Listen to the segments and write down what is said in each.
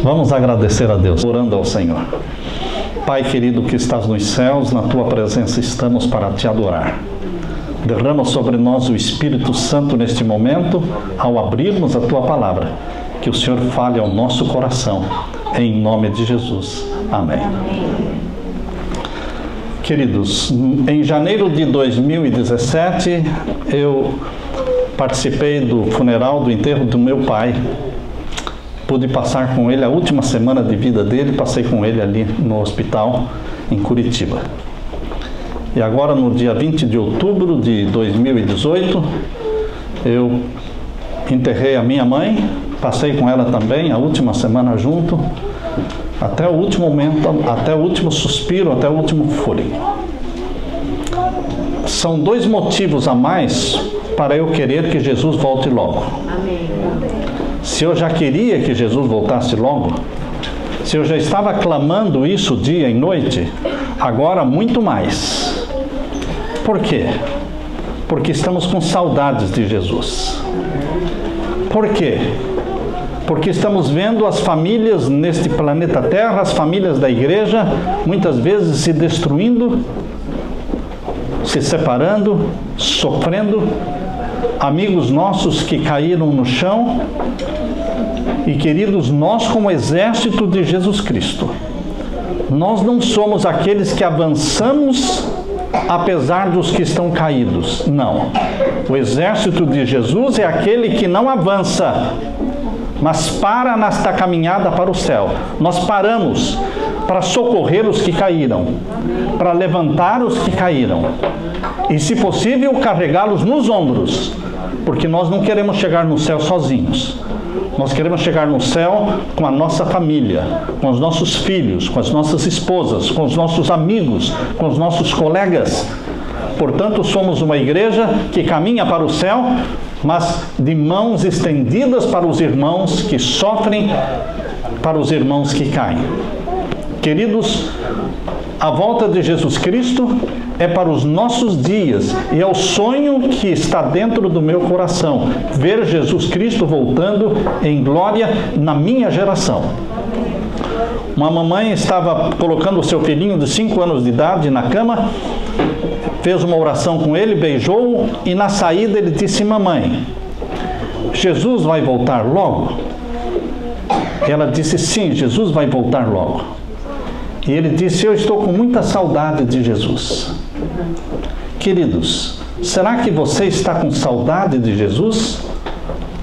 Vamos agradecer a Deus, orando ao Senhor. Pai querido que estás nos céus, na Tua presença estamos para Te adorar. Derrama sobre nós o Espírito Santo neste momento, ao abrirmos a Tua palavra. Que o Senhor fale ao nosso coração, em nome de Jesus. Amém. Queridos, em janeiro de 2017, eu participei do funeral, do enterro do meu pai. Pude passar com ele a última semana de vida dele, passei com ele ali no hospital, em Curitiba. E agora, no dia 20 de outubro de 2018, eu enterrei a minha mãe, passei com ela também a última semana junto, até o último momento, até o último suspiro, até o último fôlego. São dois motivos a mais para eu querer que Jesus volte logo. Amém. Se eu já queria que Jesus voltasse logo, se eu já estava clamando isso dia e noite, agora muito mais. Por quê? Porque estamos com saudades de Jesus. Por quê? Porque estamos vendo as famílias neste planeta Terra, as famílias da igreja, muitas vezes se destruindo, se separando, sofrendo, amigos nossos que caíram no chão. E queridos, nós como exército de Jesus Cristo, nós não somos aqueles que avançamos apesar dos que estão caídos. Não. O exército de Jesus é aquele que não avança, mas para nesta caminhada para o céu. Nós paramos para socorrer os que caíram, para levantar os que caíram e, se possível, carregá-los nos ombros, porque nós não queremos chegar no céu sozinhos. Nós queremos chegar no céu com a nossa família, com os nossos filhos, com as nossas esposas, com os nossos amigos, com os nossos colegas. Portanto, somos uma igreja que caminha para o céu, mas de mãos estendidas para os irmãos que sofrem, para os irmãos que caem. Queridos, a volta de Jesus Cristo é para os nossos dias e é o sonho que está dentro do meu coração, ver Jesus Cristo voltando em glória na minha geração. Uma mamãe estava colocando o seu filhinho de 5 anos de idade na cama, fez uma oração com ele, beijou-o e na saída ele disse: mamãe, Jesus vai voltar logo? Ela disse: sim, Jesus vai voltar logo. E ele disse: eu estou com muita saudade de Jesus. Queridos, será que você está com saudade de Jesus?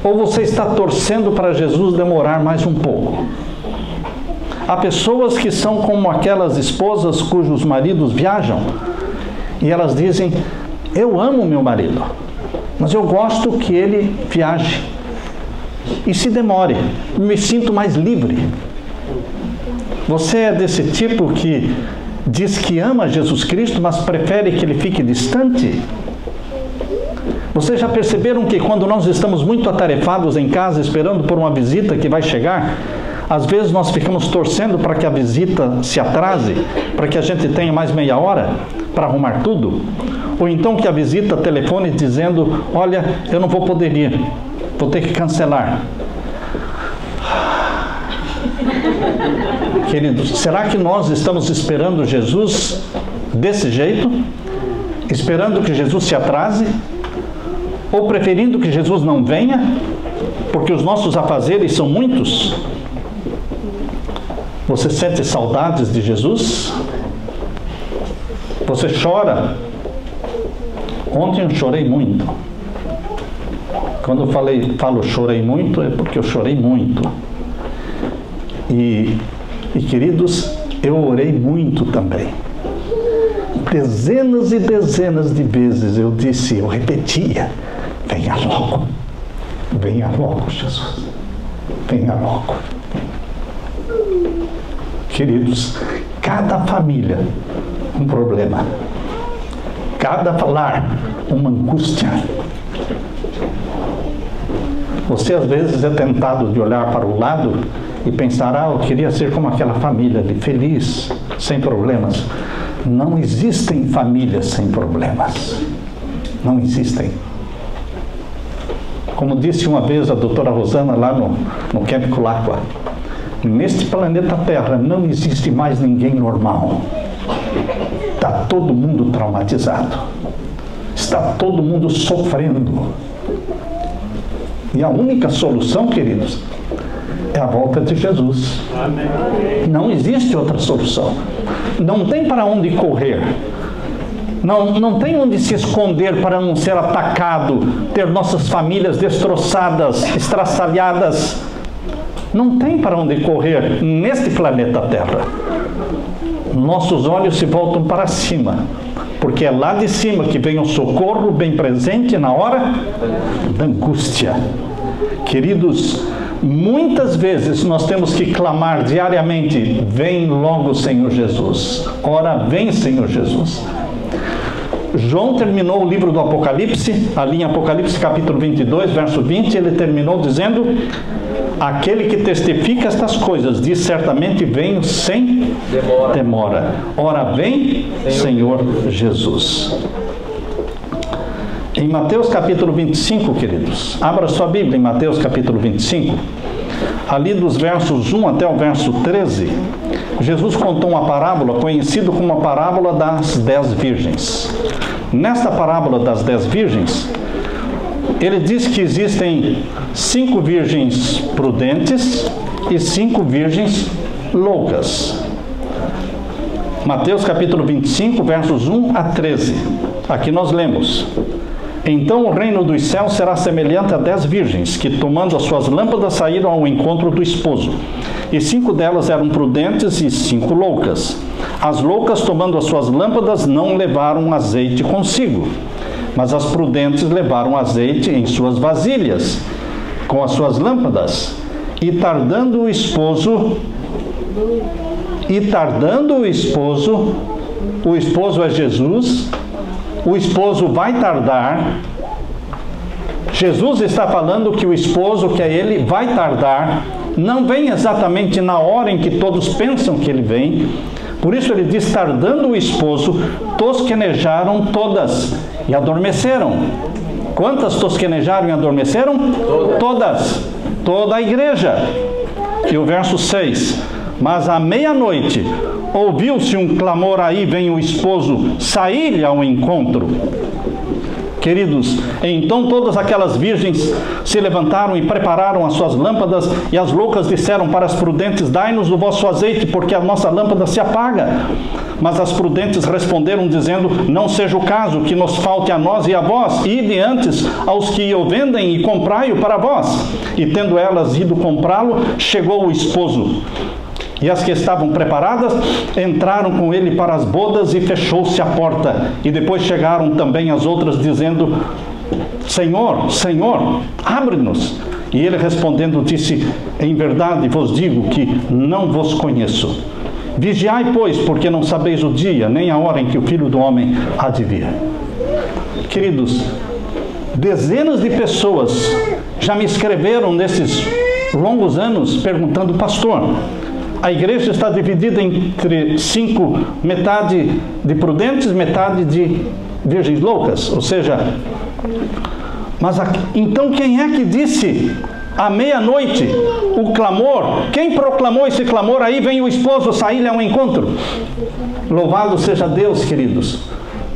Ou você está torcendo para Jesus demorar mais um pouco? Há pessoas que são como aquelas esposas cujos maridos viajam e elas dizem: eu amo meu marido, mas eu gosto que ele viaje e se demore, me sinto mais livre. Você é desse tipo que diz que ama Jesus Cristo, mas prefere que ele fique distante? Vocês já perceberam que quando nós estamos muito atarefados em casa, esperando por uma visita que vai chegar, às vezes nós ficamos torcendo para que a visita se atrase, para que a gente tenha mais meia hora para arrumar tudo? Ou então que a visita telefone dizendo: olha, eu não vou poder ir, vou ter que cancelar. Queridos, será que nós estamos esperando Jesus desse jeito? Esperando que Jesus se atrase? Ou preferindo que Jesus não venha? Porque os nossos afazeres são muitos? Você sente saudades de Jesus? Você chora? Ontem eu chorei muito. Quando eu falo chorei muito, é porque eu chorei muito. E queridos, eu orei muito também. Dezenas e dezenas de vezes eu disse, eu repetia: venha logo Jesus, venha logo. Queridos, cada família um problema, cada lar uma angústia. Você às vezes é tentado de olhar para o lado e pensar: eu queria ser como aquela família ali, feliz, sem problemas. Não existem famílias sem problemas. Não existem. Como disse uma vez a doutora Rosana lá no Camp Culaqua, neste planeta Terra não existe mais ninguém normal. Está todo mundo traumatizado. Está todo mundo sofrendo. E a única solução, queridos, é a volta de Jesus. Amém. Não existe outra solução. Não tem para onde correr. Não tem onde se esconder para não ser atacado, ter nossas famílias destroçadas, estraçalhadas. Não tem para onde correr neste planeta Terra. Nossos olhos se voltam para cima, porque é lá de cima que vem o socorro bem presente na hora da angústia. Queridos, muitas vezes nós temos que clamar diariamente: vem logo, Senhor Jesus. Ora, vem, Senhor Jesus. João terminou o livro do Apocalipse, ali em Apocalipse capítulo 22, verso 20, ele terminou dizendo: aquele que testifica estas coisas diz certamente: venho sem demora. Ora, vem, Senhor Jesus. Em Mateus capítulo 25, queridos, abra sua Bíblia em Mateus capítulo 25, ali dos versos 1 até o verso 13, Jesus contou uma parábola conhecida como a parábola das 10 virgens. Nesta parábola das 10 virgens, ele diz que existem 5 virgens prudentes e 5 virgens loucas. Mateus capítulo 25, versos 1 a 13. Aqui nós lemos: então o reino dos céus será semelhante a 10 virgens, que tomando as suas lâmpadas saíram ao encontro do esposo. E 5 delas eram prudentes e 5 loucas. As loucas, tomando as suas lâmpadas, não levaram azeite consigo, mas as prudentes levaram azeite em suas vasilhas, com as suas lâmpadas. E tardando o esposo é Jesus, o esposo vai tardar. Jesus está falando que o esposo, que é ele, vai tardar, não vem exatamente na hora em que todos pensam que ele vem. Por isso ele diz: tardando o esposo, tosquenejaram todas e adormeceram. Quantas tosquenejaram e adormeceram? Todas. Toda a igreja. E o verso 6: mas à meia-noite ouviu-se um clamor, aí vem o esposo, saí-lhe ao encontro. Queridos, então todas aquelas virgens se levantaram e prepararam as suas lâmpadas, e as loucas disseram para as prudentes: dai-nos o vosso azeite, porque a nossa lâmpada se apaga. Mas as prudentes responderam dizendo: não seja o caso que nos falte a nós e a vós, ide antes aos que o vendem e comprai-o para vós. E tendo elas ido comprá-lo, chegou o esposo. E as que estavam preparadas entraram com ele para as bodas, e fechou-se a porta. E depois chegaram também as outras, dizendo: Senhor, Senhor, abre-nos. E ele respondendo disse: em verdade vos digo que não vos conheço. Vigiai, pois, porque não sabeis o dia, nem a hora em que o Filho do Homem há de vir. Queridos, dezenas de pessoas já me escreveram nesses longos anos perguntando: pastor, a igreja está dividida entre 5, metade de prudentes, metade de virgens loucas. Ou seja, então quem é que disse à meia-noite o clamor? Quem proclamou esse clamor? Aí vem o esposo, saí-lhe ao encontro. Louvado seja Deus, queridos,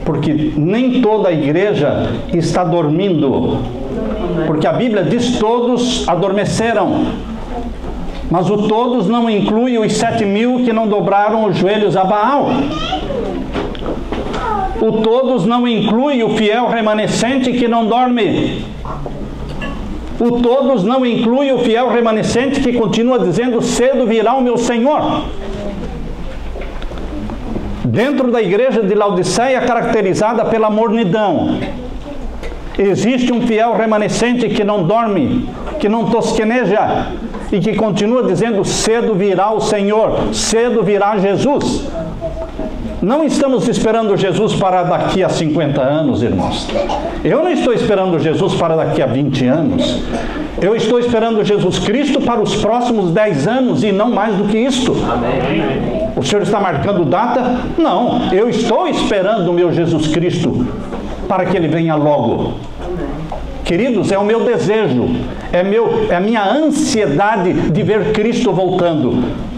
porque nem toda a igreja está dormindo, porque a Bíblia diz: todos adormeceram. Mas o todos não inclui os 7.000 que não dobraram os joelhos a Baal. O todos não inclui o fiel remanescente que não dorme. O todos não inclui o fiel remanescente que continua dizendo: cedo virá o meu Senhor. Dentro da igreja de Laodiceia, caracterizada pela mornidão, existe um fiel remanescente que não dorme, que não tosqueneja, e que continua dizendo: cedo virá o Senhor, cedo virá Jesus. Não estamos esperando Jesus para daqui a 50 anos, irmãos. Eu não estou esperando Jesus para daqui a 20 anos. Eu estou esperando Jesus Cristo para os próximos 10 anos e não mais do que isto. Amém. O Senhor está marcando data? Não, eu estou esperando o meu Jesus Cristo para que Ele venha logo. Queridos, é o meu desejo, é a minha ansiedade de ver Cristo voltando.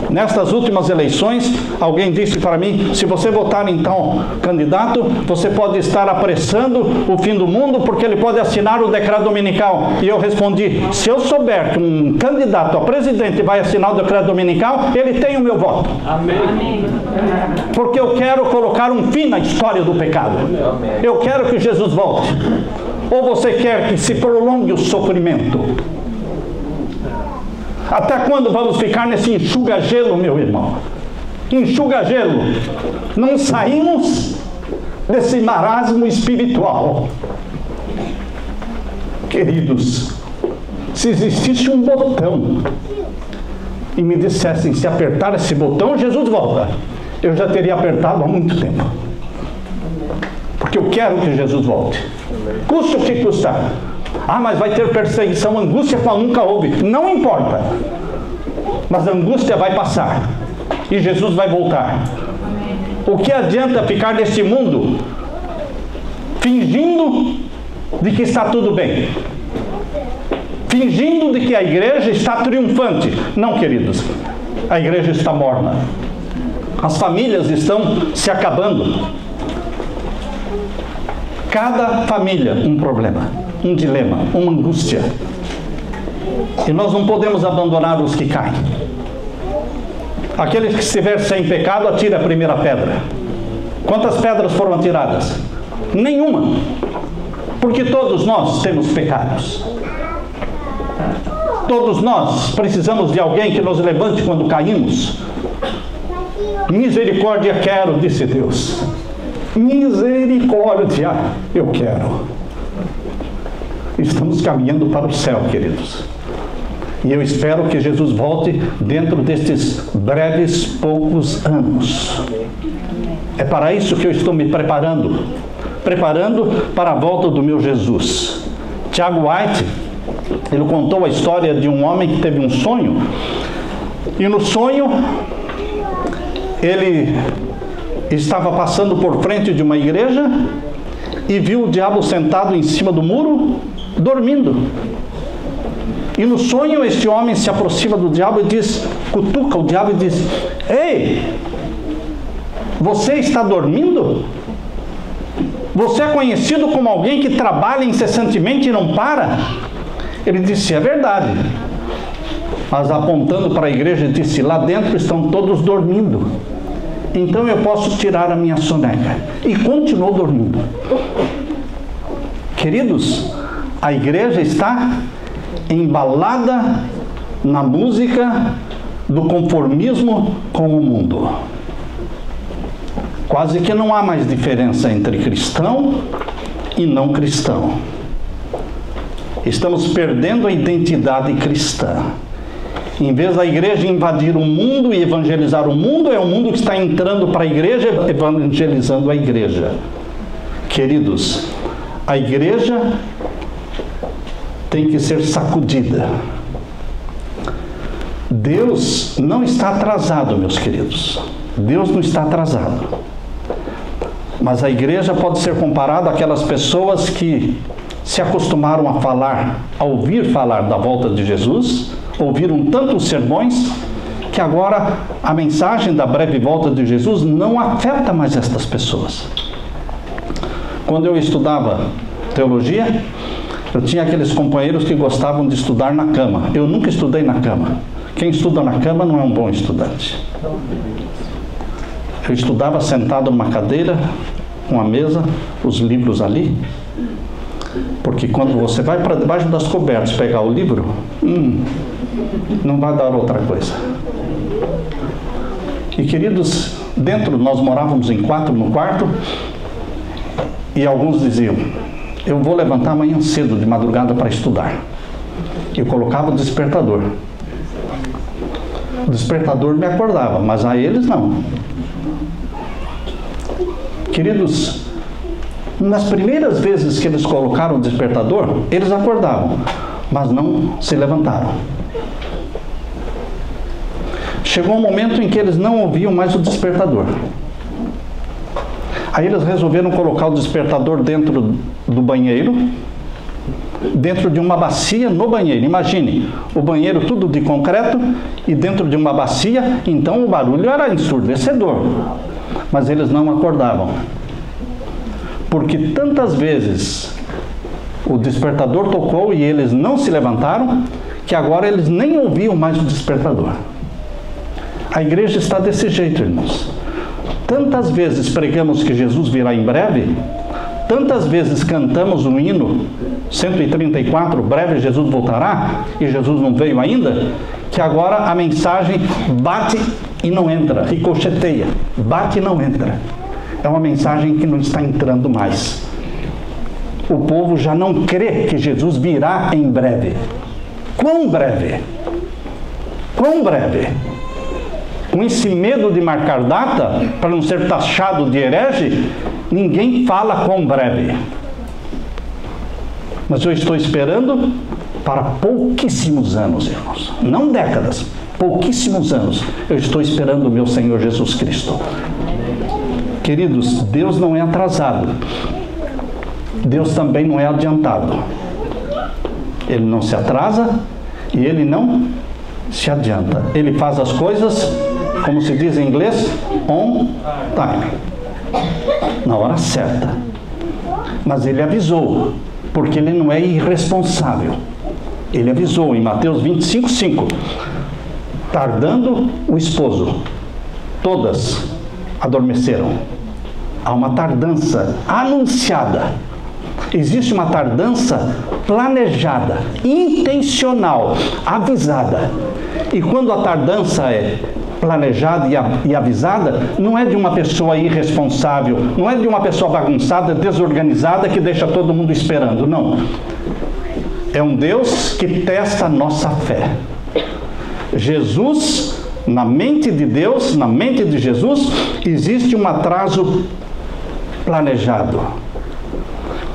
Nestas últimas eleições, alguém disse para mim, se você votar em tal candidato, você pode estar apressando o fim do mundo, porque ele pode assinar o decreto dominical. E eu respondi, se eu souber que um candidato a presidente vai assinar o decreto dominical, ele tem o meu voto. Amém. Porque eu quero colocar um fim na história do pecado. Eu quero que Jesus volte. Ou você quer que se prolongue o sofrimento? Até quando vamos ficar nesse enxuga-gelo, meu irmão? Enxuga-gelo. Não saímos desse marasmo espiritual. Queridos, se existisse um botão e me dissessem, se apertar esse botão, Jesus volta, eu já teria apertado há muito tempo. Porque eu quero que Jesus volte. Custa o que custar. Ah, mas vai ter perseguição, angústia qual nunca houve. Não importa. Mas a angústia vai passar. E Jesus vai voltar. O que adianta ficar neste mundo fingindo de que está tudo bem? Fingindo de que a igreja está triunfante. Não, queridos. A igreja está morna. As famílias estão se acabando. Cada família um problema, um dilema, uma angústia. E nós não podemos abandonar os que caem. Aquele que estiver sem pecado, atire a primeira pedra. Quantas pedras foram atiradas? Nenhuma. Porque todos nós temos pecados. Todos nós precisamos de alguém que nos levante quando caímos. Misericórdia quero, disse Deus. Misericórdia eu quero. Estamos caminhando para o céu, queridos. E eu espero que Jesus volte dentro destes breves poucos anos. É para isso que eu estou me preparando. Preparando para a volta do meu Jesus. Tiago White, ele contou a história de um homem que teve um sonho. E no sonho, ele estava passando por frente de uma igreja e viu o diabo sentado em cima do muro, dormindo. E no sonho este homem se aproxima do diabo e diz, cutuca o diabo e diz, ei, você está dormindo? Você é conhecido como alguém que trabalha incessantemente e não para? Ele disse, é verdade. Mas apontando para a igreja disse, lá dentro estão todos dormindo. Então eu posso tirar a minha soneca. E continuou dormindo. Queridos, a igreja está embalada na música do conformismo com o mundo. Quase que não há mais diferença entre cristão e não cristão. Estamos perdendo a identidade cristã. Em vez da igreja invadir o mundo e evangelizar o mundo, é o mundo que está entrando para a igreja, evangelizando a igreja. Queridos, a igreja tem que ser sacudida. Deus não está atrasado, meus queridos. Deus não está atrasado. Mas a igreja pode ser comparada àquelas pessoas que se acostumaram a falar, a ouvir falar da volta de Jesus, ouviram tantos sermões, que agora a mensagem da breve volta de Jesus não afeta mais estas pessoas. Quando eu estudava teologia, eu tinha aqueles companheiros que gostavam de estudar na cama. Eu nunca estudei na cama. Quem estuda na cama não é um bom estudante. Eu estudava sentado numa cadeira, com a mesa, os livros ali. Porque quando você vai para debaixo das cobertas pegar o livro, não vai dar outra coisa. E queridos, dentro nós morávamos em 4 no quarto, e alguns diziam, eu vou levantar amanhã cedo, de madrugada, para estudar. Eu colocava o despertador. O despertador me acordava, mas a eles não. Queridos, nas primeiras vezes que eles colocaram o despertador, eles acordavam, mas não se levantaram. Chegou um momento em que eles não ouviam mais o despertador. Aí eles resolveram colocar o despertador dentro do banheiro, dentro de uma bacia no banheiro. Imagine, o banheiro tudo de concreto e dentro de uma bacia, então o barulho era ensurdecedor. Mas eles não acordavam. Porque tantas vezes o despertador tocou e eles não se levantaram, que agora eles nem ouviam mais o despertador. A igreja está desse jeito, irmãos. Tantas vezes pregamos que Jesus virá em breve, tantas vezes cantamos o hino 134, breve Jesus voltará, e Jesus não veio ainda, que agora a mensagem bate e não entra, ricocheteia, bate e não entra. É uma mensagem que não está entrando mais. O povo já não crê que Jesus virá em breve. Quão breve? Quão breve? Com esse medo de marcar data, para não ser taxado de herege, ninguém fala quão breve. Mas eu estou esperando para pouquíssimos anos, irmãos. Não décadas, pouquíssimos anos. Eu estou esperando o meu Senhor Jesus Cristo. Queridos, Deus não é atrasado. Deus também não é adiantado. Ele não se atrasa e Ele não se adianta. Ele faz as coisas, como se diz em inglês, on time. Na hora certa. Mas Ele avisou, porque Ele não é irresponsável. Ele avisou em Mateus 25:5. Tardando o esposo, todas adormeceram. Há uma tardança anunciada. Existe uma tardança planejada, intencional, avisada. E quando a tardança é planejada e avisada, não é de uma pessoa irresponsável, não é de uma pessoa bagunçada, desorganizada, que deixa todo mundo esperando, não. É um Deus que testa a nossa fé. Jesus, na mente de Deus, na mente de Jesus, existe um atraso planejado.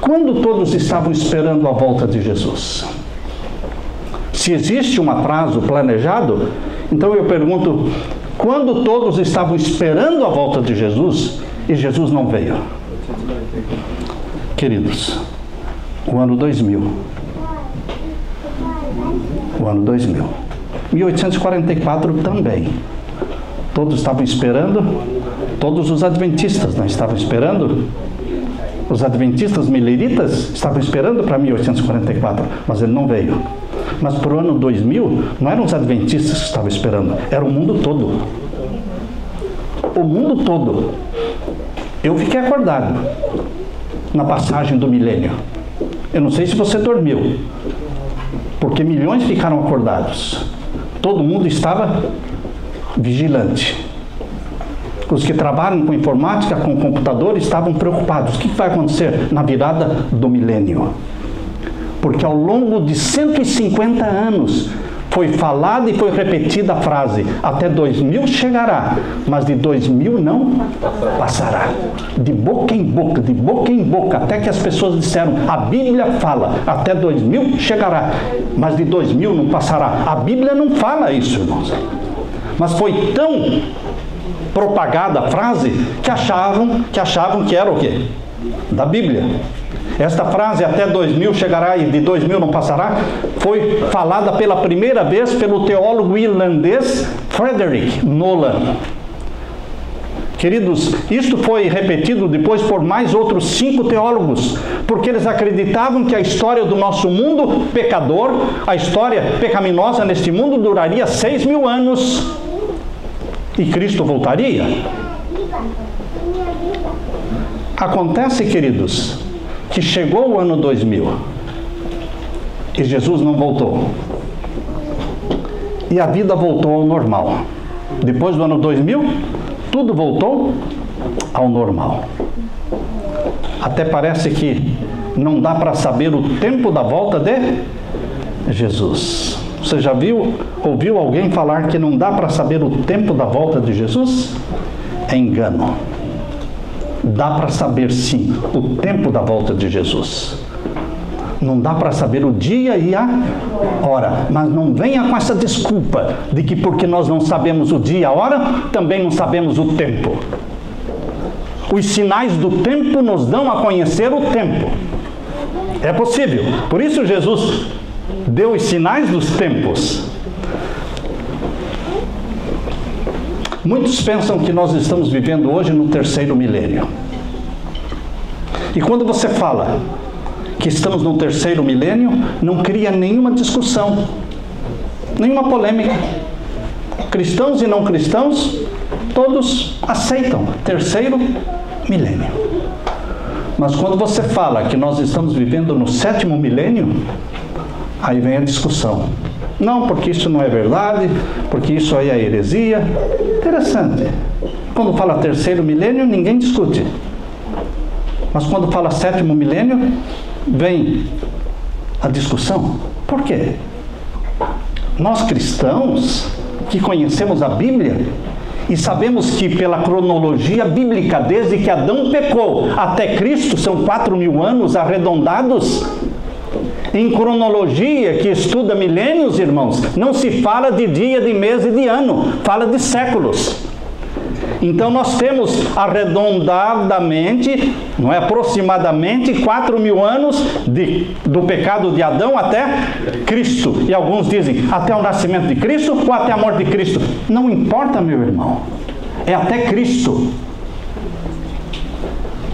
Quando todos estavam esperando a volta de Jesus? Se existe um atraso planejado, então eu pergunto, quando todos estavam esperando a volta de Jesus e Jesus não veio? Queridos, o ano 2000. O ano 2000. 1844 também. Todos estavam esperando, todos os adventistas não estavam esperando. Os adventistas mileritas estavam esperando para 1844, mas ele não veio. Mas para o ano 2000, não eram os adventistas que estavam esperando, era o mundo todo. O mundo todo. Eu fiquei acordado na passagem do milênio. Eu não sei se você dormiu, porque milhões ficaram acordados. Todo mundo estava vigilante. Os que trabalham com informática, com computador, estavam preocupados. O que vai acontecer na virada do milênio? Porque ao longo de 150 anos foi falada e foi repetida a frase: até 2000 chegará, mas de 2000 não passará. De boca em boca, até que as pessoas disseram: a Bíblia fala, até 2000 chegará, mas de 2000 não passará. A Bíblia não fala isso, irmãos. Mas foi tão propagada a frase que achavam que era o quê? Da Bíblia. Esta frase, até 2000 chegará e de 2000 não passará, foi falada pela primeira vez pelo teólogo irlandês Frederick Nolan. Queridos, isto foi repetido depois por mais outros 5 teólogos, porque eles acreditavam que a história do nosso mundo pecador, a história pecaminosa neste mundo, duraria 6.000 anos. E Cristo voltaria. Acontece, queridos, que chegou o ano 2000 e Jesus não voltou. E a vida voltou ao normal. Depois do ano 2000, tudo voltou ao normal. Até parece que não dá para saber o tempo da volta de Jesus. Você já ouviu alguém falar que não dá para saber o tempo da volta de Jesus? É engano. Dá para saber sim o tempo da volta de Jesus. Não dá para saber o dia e a hora. Mas não venha com essa desculpa de que porque nós não sabemos o dia e a hora, também não sabemos o tempo. Os sinais do tempo nos dão a conhecer o tempo. É possível. Por isso Jesus deu os sinais dos tempos. Muitos pensam que nós estamos vivendo hoje no terceiro milênio. E quando você fala que estamos no terceiro milênio, não cria nenhuma discussão, nenhuma polêmica. Cristãos e não cristãos, todos aceitam terceiro milênio. Mas quando você fala que nós estamos vivendo no sétimo milênio, aí vem a discussão. Não, porque isso não é verdade, porque isso aí é heresia. Interessante. Quando fala terceiro milênio, ninguém discute. Mas quando fala sétimo milênio, vem a discussão. Por quê? Nós cristãos, que conhecemos a Bíblia, e sabemos que pela cronologia bíblica, desde que Adão pecou até Cristo, são 4.000 anos arredondados. Em cronologia, que estuda milênios, irmãos, não se fala de dia, de mês e de ano, fala de séculos. Então nós temos arredondadamente, não é, aproximadamente 4.000 anos do pecado de Adão até Cristo. E alguns dizem, até o nascimento de Cristo ou até a morte de Cristo. Não importa, meu irmão, é até Cristo.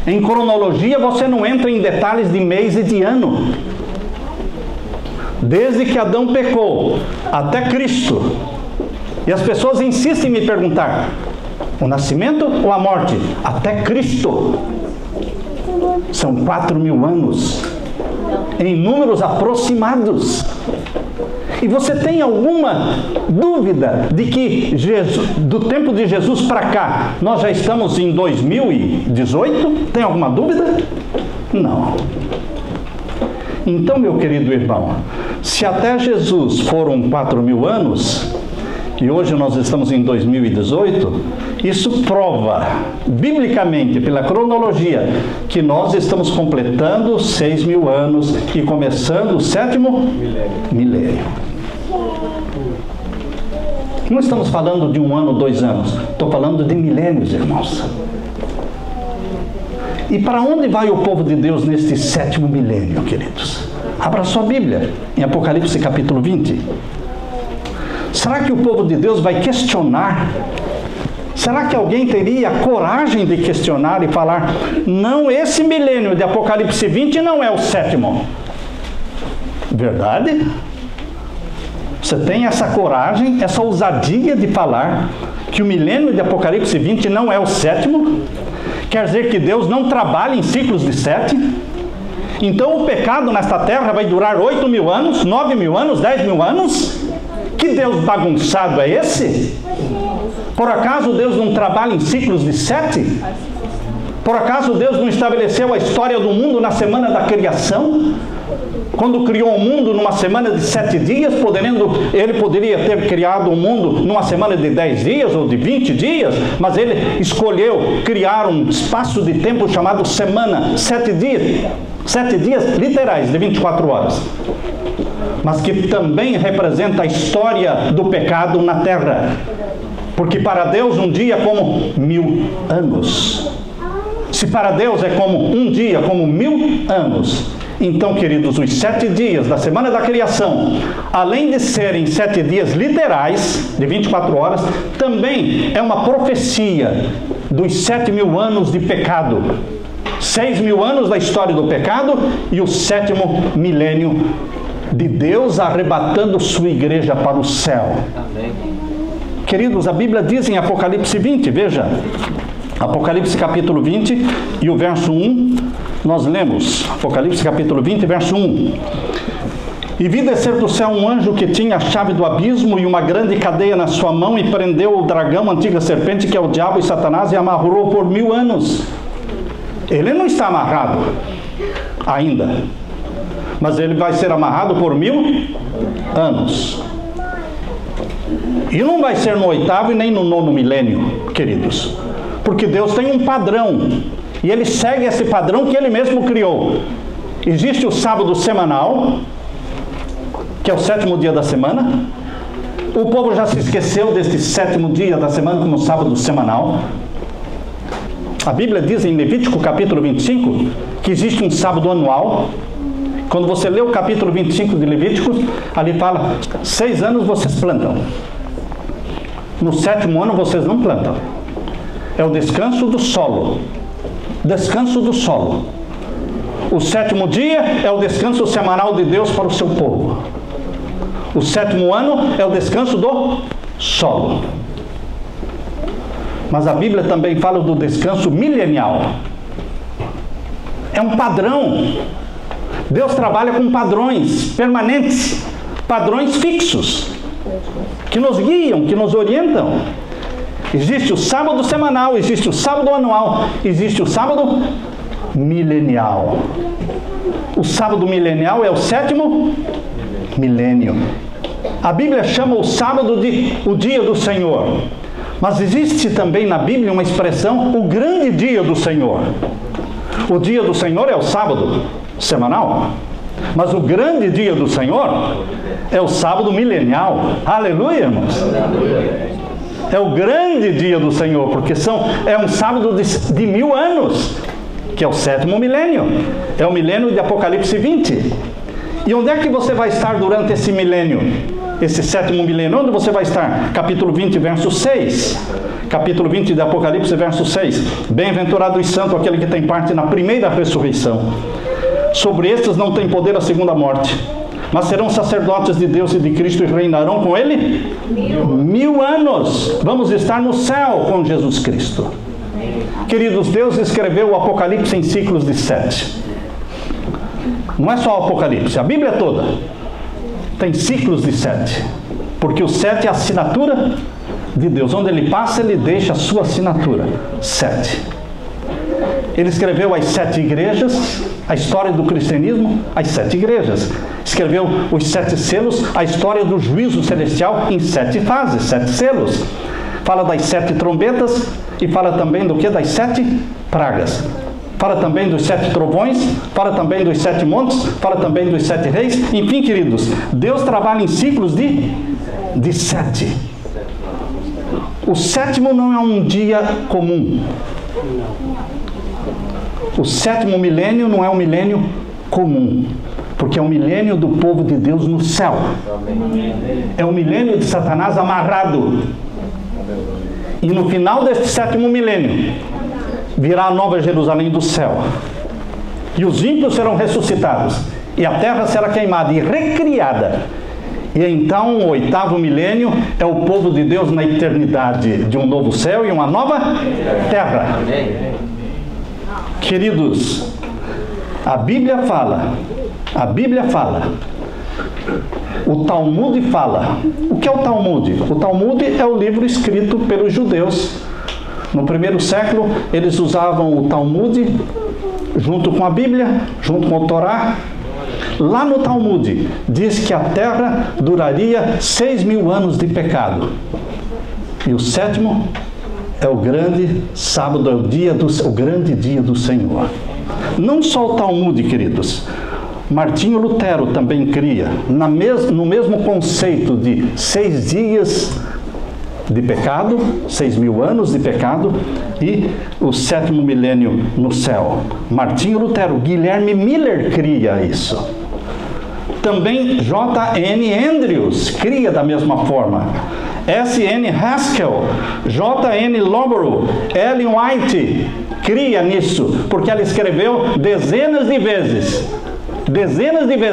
Em cronologia você não entra em detalhes de mês e de ano. Desde que Adão pecou até Cristo. E as pessoas insistem em me perguntar, o nascimento ou a morte? Até Cristo. São 4.000 anos. Em números aproximados. E você tem alguma dúvida de que do tempo de Jesus para cá, nós já estamos em 2018? Tem alguma dúvida? Não. Então, meu querido irmão, se até Jesus foram 4.000 anos, e hoje nós estamos em 2018, isso prova, biblicamente, pela cronologia, que nós estamos completando 6.000 anos e começando o sétimo milênio. Não estamos falando de 1 ano, 2 anos, estou falando de milênios, irmãos. E para onde vai o povo de Deus neste sétimo milênio, queridos? Abra sua Bíblia, em Apocalipse capítulo 20. Será que o povo de Deus vai questionar? Será que alguém teria coragem de questionar e falar, não, esse milênio de Apocalipse 20 não é o sétimo? Verdade? Você tem essa coragem, essa ousadia de falar que o milênio de Apocalipse 20 não é o sétimo? Quer dizer que Deus não trabalha em ciclos de 7? Então o pecado nesta terra vai durar 8.000 anos, 9.000 anos, 10.000 anos? Que Deus bagunçado é esse? Por acaso Deus não trabalha em ciclos de 7? Por acaso Deus não estabeleceu a história do mundo na semana da criação? Quando criou o mundo numa semana de 7 dias, ele poderia ter criado o mundo numa semana de 10 dias ou de 20 dias, mas ele escolheu criar um espaço de tempo chamado semana, 7 dias. 7 dias literais de 24 horas. Mas que também representa a história do pecado na terra. Porque para Deus um dia é como 1.000 anos. Se para Deus é como um dia, como 1.000 anos. Então, queridos, os 7 dias da semana da criação, além de serem 7 dias literais, de 24 horas, também é uma profecia dos 7.000 anos de pecado. 6.000 anos da história do pecado e o 7º milênio de Deus arrebatando sua igreja para o céu. Amém. Queridos, a Bíblia diz em Apocalipse 20, veja, Apocalipse capítulo 20 e o verso 1, nós lemos, Apocalipse capítulo 20, verso 1. E vi descer do céu um anjo que tinha a chave do abismo e uma grande cadeia na sua mão e prendeu o dragão, a antiga serpente, que é o diabo e Satanás, e amarrou por 1000 anos. Ele não está amarrado ainda, mas ele vai ser amarrado por 1000 anos. E não vai ser no 8º e nem no 9º milênio, queridos. Porque Deus tem um padrão. E Ele segue esse padrão que Ele mesmo criou. Existe o sábado semanal, que é o 7º dia da semana. O povo já se esqueceu deste 7º dia da semana como sábado semanal. A Bíblia diz em Levítico capítulo 25 que existe um sábado anual. Quando você lê o capítulo 25 de Levítico, ali fala, 6 anos vocês plantam. No 7º ano vocês não plantam. É o descanso do solo. Descanso do solo. O 7º dia é o descanso semanal de Deus para o seu povo. O 7º ano é o descanso do solo. Mas a Bíblia também fala do descanso milenial. É um padrão. Deus trabalha com padrões permanentes, padrões fixos, que nos guiam, que nos orientam. Existe o sábado semanal, existe o sábado anual, existe o sábado milenial. O sábado milenial é o 7º milênio. A Bíblia chama o sábado de o dia do Senhor. Mas existe também na Bíblia uma expressão, o grande dia do Senhor. O dia do Senhor é o sábado semanal, mas o grande dia do Senhor é o sábado milenial. Aleluia, irmãos! É o grande dia do Senhor, porque é um sábado de 1000 anos, que é o 7º milênio. É o milênio de Apocalipse 20. E onde é que você vai estar durante esse milênio? Esse 7º milênio, onde você vai estar? Capítulo 20, verso 6. Capítulo 20 de Apocalipse, verso 6. Bem-aventurado e santo aquele que tem parte na primeira ressurreição. Sobre estes não tem poder a segunda morte, mas serão sacerdotes de Deus e de Cristo e reinarão com Ele 1000 anos. Vamos estar no céu com Jesus Cristo. Queridos, Deus escreveu o Apocalipse em ciclos de 7. Não é só o Apocalipse, a Bíblia toda tem ciclos de 7, porque o 7 é a assinatura de Deus. Onde Ele passa, Ele deixa a sua assinatura. 7. Ele escreveu as 7 igrejas, a história do cristianismo, as 7 igrejas. Escreveu os 7 selos, a história do juízo celestial em 7 fases, 7 selos. Fala das 7 trombetas e fala também do que? Das 7 pragas. Fala também dos 7 trovões, fala também dos 7 montes, fala também dos 7 reis. Enfim, queridos, Deus trabalha em ciclos de 7. O 7º não é um dia comum. O 7º milênio não é um milênio comum, porque é um milênio do povo de Deus no céu. É um milênio de Satanás amarrado. E no final deste 7º milênio, virá a nova Jerusalém do céu. E os ímpios serão ressuscitados. E a terra será queimada e recriada. E então o 8º milênio é o povo de Deus na eternidade, de um novo céu e uma nova terra. Queridos, a Bíblia fala, o Talmud fala. O que é o Talmud? O Talmud é o livro escrito pelos judeus. No primeiro século, eles usavam o Talmud junto com a Bíblia, junto com o Torá. Lá no Talmud, diz que a terra duraria 6.000 anos de pecado. E o 7º é o grande sábado, é o grande dia do Senhor. Não só o Talmud, queridos. Martinho Lutero também cria, no mesmo conceito de 6 dias de pecado, 6.000 anos de pecado, e o 7º milênio no céu. Martinho Lutero, Guilherme Miller cria isso. Também J.N. Andrews cria da mesma forma. S.N. Haskell, J.N. Lowborough, Ellen White cria nisso, porque ela escreveu dezenas de vezes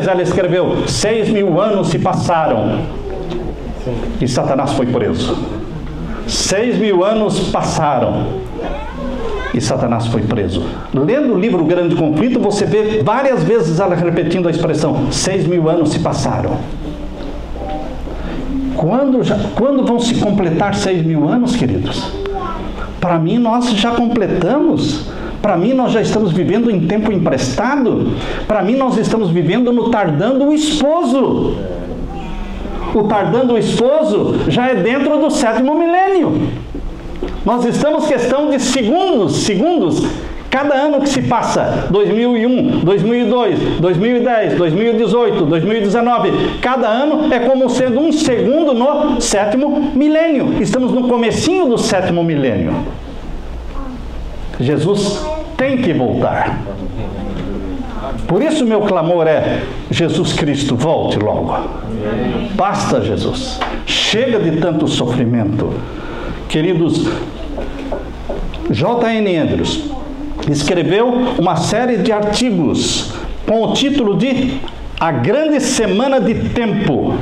ela escreveu, 6.000 anos se passaram e Satanás foi preso. 6.000 anos passaram e Satanás foi preso. Lendo o livro Grande Conflito, você vê várias vezes ela repetindo a expressão, 6.000 anos se passaram. Quando vão se completar 6.000 anos, queridos? Para mim, nós já completamos. Para mim, nós já estamos vivendo em tempo emprestado. Para mim, nós estamos vivendo no tardando o esposo. O tardando o esposo já é dentro do 7º milênio. Nós estamos questão de segundos. Cada ano que se passa, 2001, 2002, 2010, 2018, 2019, cada ano é como sendo um segundo no 7º milênio. Estamos no comecinho do 7º milênio. Jesus tem que voltar. Por isso meu clamor é: Jesus Cristo, volte logo. Basta, Jesus. Chega de tanto sofrimento. Queridos, J.N. Andrews escreveu uma série de artigos com o título de A Grande Semana de Tempo,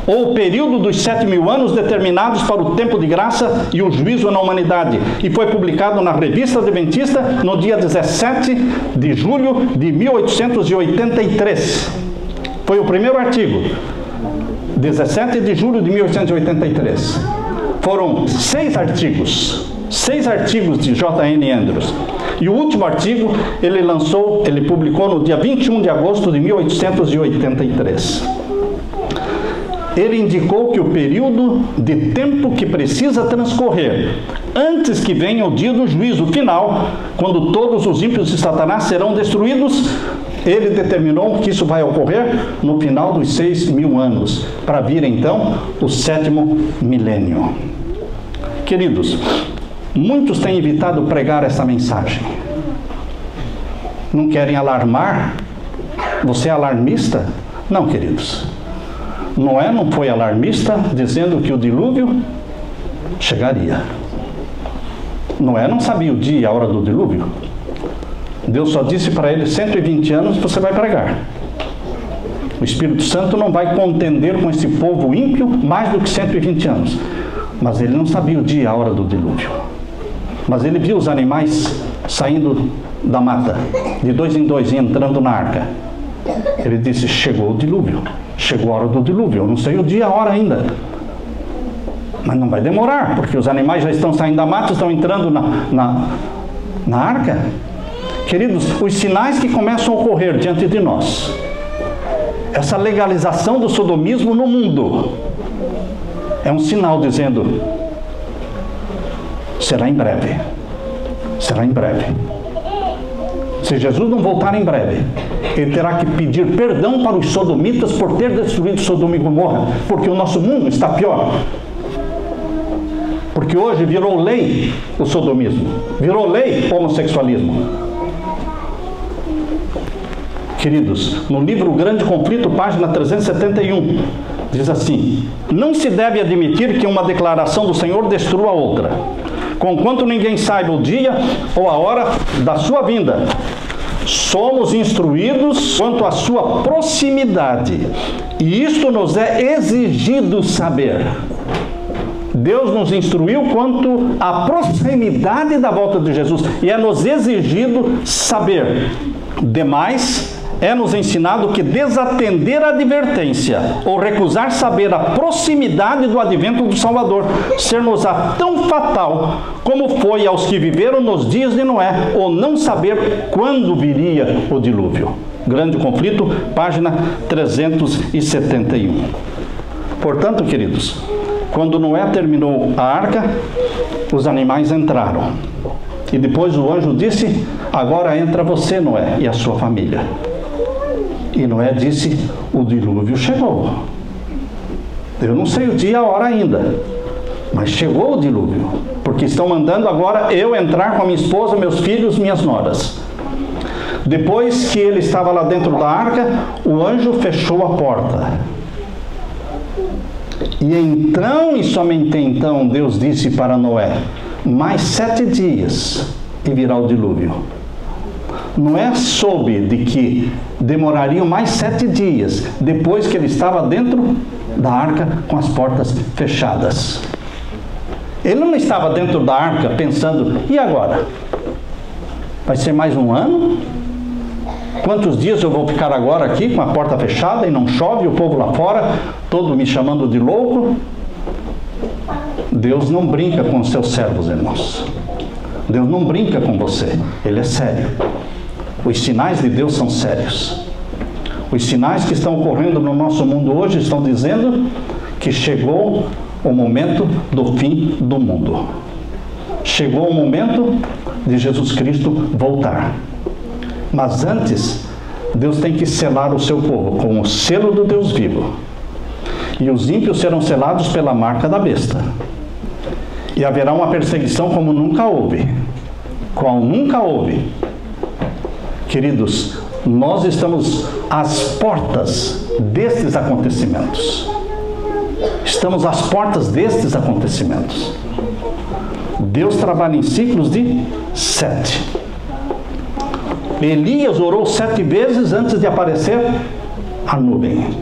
ou o período dos 7.000 anos determinados para o tempo de graça e o juízo na humanidade, e foi publicado na Revista Adventista no dia 17 de julho de 1883. Foi o primeiro artigo, 17 de julho de 1883. Foram 6 artigos de J.N. Andrews. E o último artigo ele publicou no dia 21 de agosto de 1883. Ele indicou que o período de tempo que precisa transcorrer antes que venha o dia do juízo final, quando todos os ímpios de Satanás serão destruídos, ele determinou que isso vai ocorrer no final dos 6.000 anos, para vir então o 7º milênio. Queridos, muitos têm evitado pregar essa mensagem. Não querem alarmar? Você é alarmista? Não, queridos. Noé não foi alarmista dizendo que o dilúvio chegaria. Noé não sabia o dia e a hora do dilúvio. Deus só disse para ele: 120 anos você vai pregar. O Espírito Santo não vai contender com esse povo ímpio mais do que 120 anos. Mas ele não sabia o dia e a hora do dilúvio. Mas ele viu os animais saindo da mata, de 2 em 2, e entrando na arca. Ele disse: chegou o dilúvio, chegou a hora do dilúvio. Eu não sei o dia e a hora ainda, mas não vai demorar, porque os animais já estão saindo da mata, estão entrando na arca. Queridos, os sinais que começam a ocorrer diante de nós, essa legalização do sodomismo no mundo, é um sinal dizendo: será em breve, será em breve. Se Jesus não voltar em breve, ele terá que pedir perdão para os sodomitas por ter destruído Sodoma e Gomorra, porque o nosso mundo está pior. Porque hoje virou lei o sodomismo, virou lei o homossexualismo. Queridos, no livro O Grande Conflito, página 371, diz assim: não se deve admitir que uma declaração do Senhor destrua outra, conquanto ninguém saiba o dia ou a hora da sua vinda. Somos instruídos quanto à sua proximidade, e isto nos é exigido saber. Deus nos instruiu quanto à proximidade da volta de Jesus, e é nos exigido saber. Demais, é nos ensinado que desatender a advertência ou recusar saber a proximidade do advento do Salvador ser-nos-á tão fatal como foi aos que viveram nos dias de Noé, ou não saber quando viria o dilúvio. Grande Conflito, página 371. Portanto, queridos, quando Noé terminou a arca, os animais entraram. E depois o anjo disse: agora entra você, Noé, e a sua família. E Noé disse: o dilúvio chegou. Eu não sei o dia e a hora ainda, mas chegou o dilúvio, porque estão mandando agora eu entrar com a minha esposa, meus filhos, minhas noras. Depois que ele estava lá dentro da arca, o anjo fechou a porta. E então, e somente então, Deus disse para Noé: mais 7 dias e virá o dilúvio. Noé soube de que demorariam mais 7 dias depois que ele estava dentro da arca com as portas fechadas. Ele não estava dentro da arca pensando: e agora? Vai ser mais um ano? Quantos dias eu vou ficar agora aqui com a porta fechada e não chove, o povo lá fora todo me chamando de louco? Deus não brinca com os seus servos, irmãos. Deus não brinca com você, Ele é sério. Os sinais de Deus são sérios. Os sinais que estão ocorrendo no nosso mundo hoje estão dizendo que chegou o momento do fim do mundo. Chegou o momento de Jesus Cristo voltar. Mas antes, Deus tem que selar o seu povo com o selo do Deus vivo. E os ímpios serão selados pela marca da besta. E haverá uma perseguição como nunca houve. qual nunca houve. Queridos, nós estamos às portas destes acontecimentos. Estamos às portas destes acontecimentos. Deus trabalha em ciclos de 7. Elias orou 7 vezes antes de aparecer a nuvem.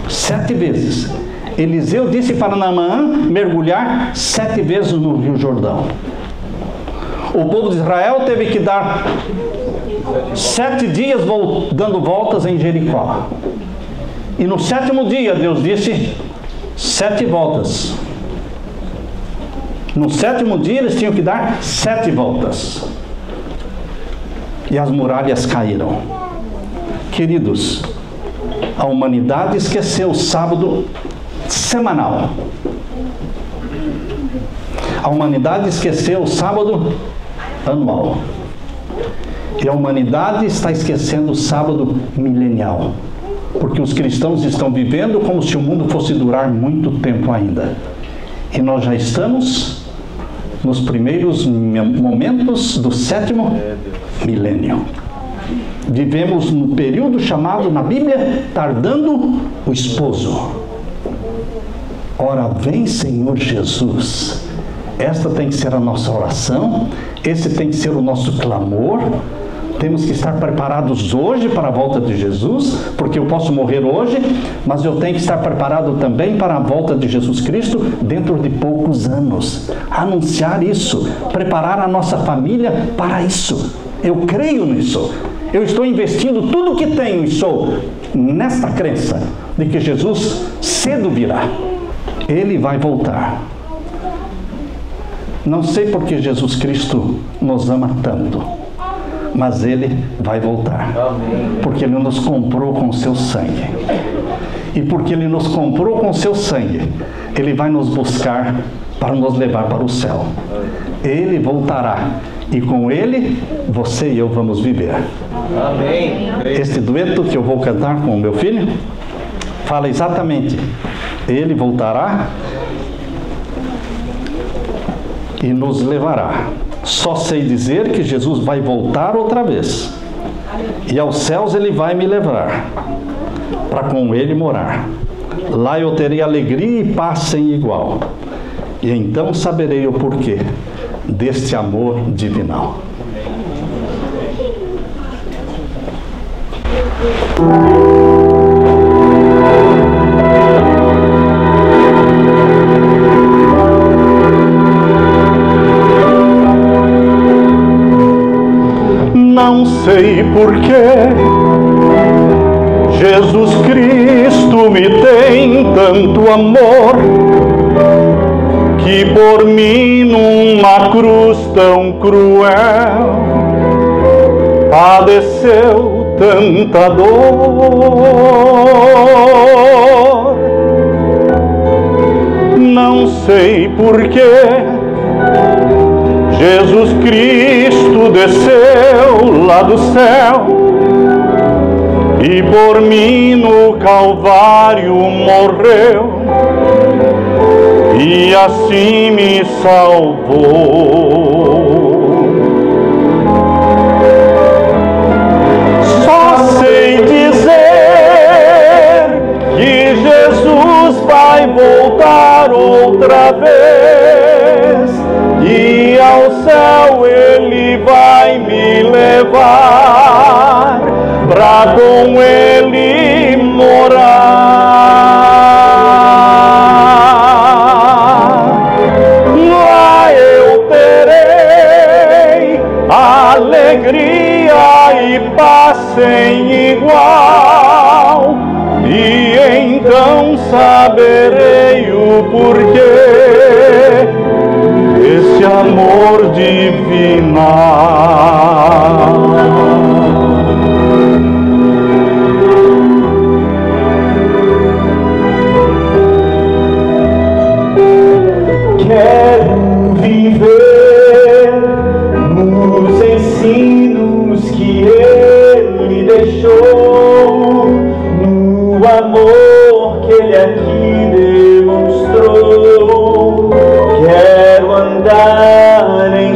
7 vezes. Eliseu disse para Naamã mergulhar 7 vezes no Rio Jordão. O povo de Israel teve que dar 7 dias dando voltas em Jericó. E no 7º dia Deus disse 7 voltas. No 7º dia eles tinham que dar 7 voltas. E as muralhas caíram. Queridos, a humanidade esqueceu o sábado semanal. A humanidade esqueceu o sábado anual. E a humanidade está esquecendo o sábado milenial. Porque os cristãos estão vivendo como se o mundo fosse durar muito tempo ainda. E nós já estamos nos primeiros momentos do 7º milênio. Vivemos no período chamado na Bíblia, tardando o esposo. Ora, vem Senhor Jesus. Esta tem que ser a nossa oração, esse tem que ser o nosso clamor. Temos que estar preparados hoje para a volta de Jesus, porque eu posso morrer hoje, mas eu tenho que estar preparado também para a volta de Jesus Cristo dentro de poucos anos. Anunciar isso, preparar a nossa família para isso. Eu creio nisso. Eu estou investindo tudo o que tenho e sou nesta crença de que Jesus cedo virá. Ele vai voltar. Não sei porque Jesus Cristo nos ama tanto, mas Ele vai voltar. Porque Ele nos comprou com o seu sangue. E porque Ele nos comprou com o seu sangue, Ele vai nos buscar para nos levar para o céu. Ele voltará. E com Ele, você e eu vamos viver. Amém. Este dueto que eu vou cantar com o meu filho, fala exatamente. Ele voltará e nos levará. Só sei dizer que Jesus vai voltar outra vez. E aos céus Ele vai me levar, para com Ele morar. Lá eu terei alegria e paz sem igual. E então saberei o porquê deste amor divinal. Não sei porquê Jesus Cristo me tem tanto amor, que por mim numa cruz tão cruel padeceu tanta dor. Não sei porquê Jesus Cristo desceu lá do céu e por mim no Calvário morreu e assim me salvou. Só sei dizer que Jesus vai voltar outra vez e ao céu Ele vai me levar pra com Ele morar. Lá eu terei alegria e paz sem igual, e então saberei o porquê esse amor divinal. Quero viver nos ensinos que Ele deixou, no amor que Ele aqui demonstrou. Quero andar em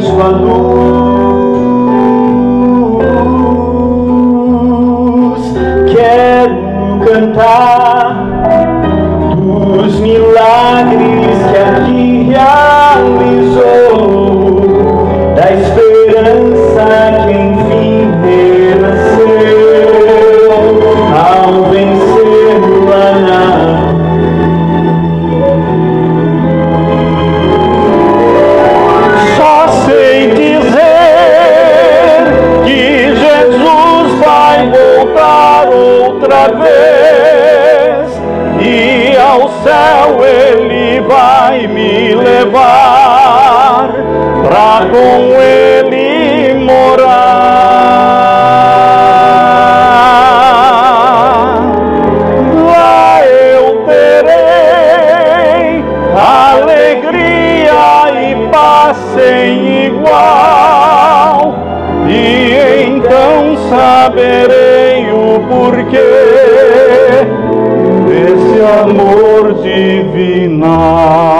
céu Ele vai me levar pra com Ele morar. Lá eu terei alegria e paz sem igual, e então saberei o porquê desse amor divinal.